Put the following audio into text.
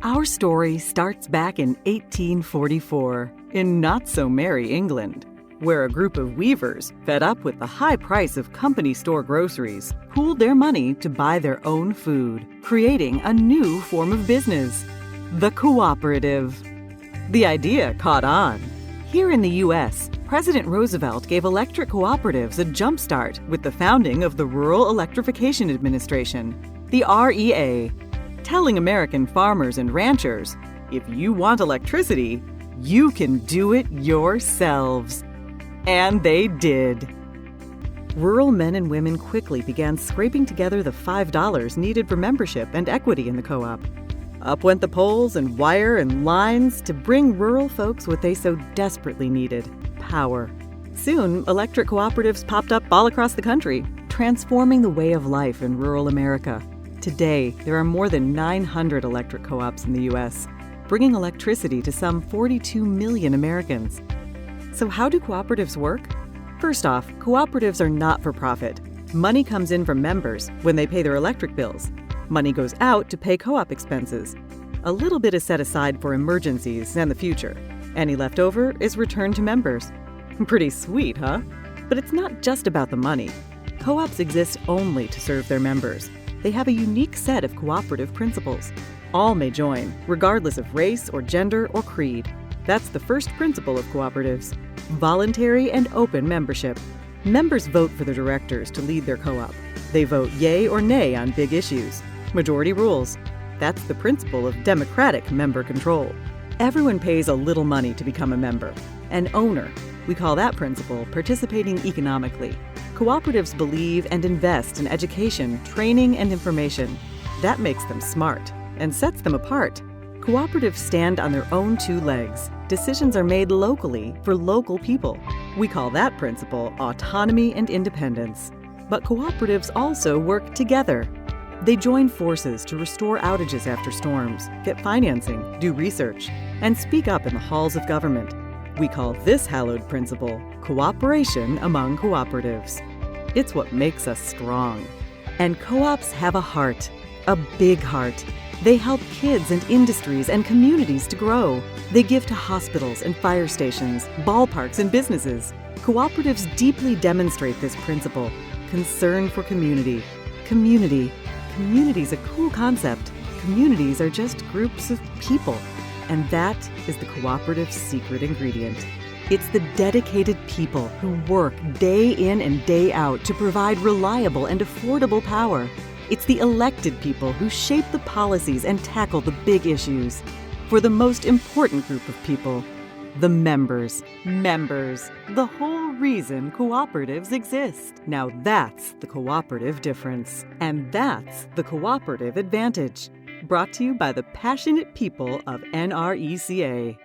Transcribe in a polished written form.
Our story starts back in 1844 in not-so-merry England, where a group of weavers, fed up with the high price of company store groceries, pooled their money to buy their own food, creating a new form of business, the cooperative. The idea caught on. Here in the U.S., President Roosevelt gave electric cooperatives a jumpstart with the founding of the Rural Electrification Administration, the REA, telling American farmers and ranchers, if you want electricity, you can do it yourselves. And they did. Rural men and women quickly began scraping together the $5 needed for membership and equity in the co-op. Up went the poles and wire and lines to bring rural folks what they so desperately needed: power. Soon, electric cooperatives popped up all across the country, transforming the way of life in rural America. Today, there are more than 900 electric co-ops in the U.S., bringing electricity to some 42 million Americans. So how do cooperatives work? First off, cooperatives are not for profit. Money comes in from members when they pay their electric bills. Money goes out to pay co-op expenses. A little bit is set aside for emergencies and the future. Any leftover is returned to members. Pretty sweet, huh? But it's not just about the money. Co-ops exist only to serve their members. They have a unique set of cooperative principles. All may join, regardless of race or gender or creed. That's the first principle of cooperatives: voluntary and open membership. Members vote for the directors to lead their co-op. They vote yay or nay on big issues. Majority rules. That's the principle of democratic member control. Everyone pays a little money to become a member. An owner. We call that principle participating economically. Cooperatives believe and invest in education, training, and information. That makes them smart and sets them apart. Cooperatives stand on their own two legs. Decisions are made locally for local people. We call that principle autonomy and independence. But cooperatives also work together. They join forces to restore outages after storms, get financing, do research, and speak up in the halls of government. We call this hallowed principle cooperation among cooperatives. It's what makes us strong. And co-ops have a heart, a big heart. They help kids and industries and communities to grow. They give to hospitals and fire stations, ballparks and businesses. Cooperatives deeply demonstrate this principle: concern for community. Community's a cool concept. Communities are just groups of people. And that is the cooperative's secret ingredient. It's the dedicated people who work day in and day out to provide reliable and affordable power. It's the elected people who shape the policies and tackle the big issues. For the most important group of people, the members. Members, the whole reason cooperatives exist. Now that's the cooperative difference. And that's the cooperative advantage. Brought to you by the passionate people of NRECA.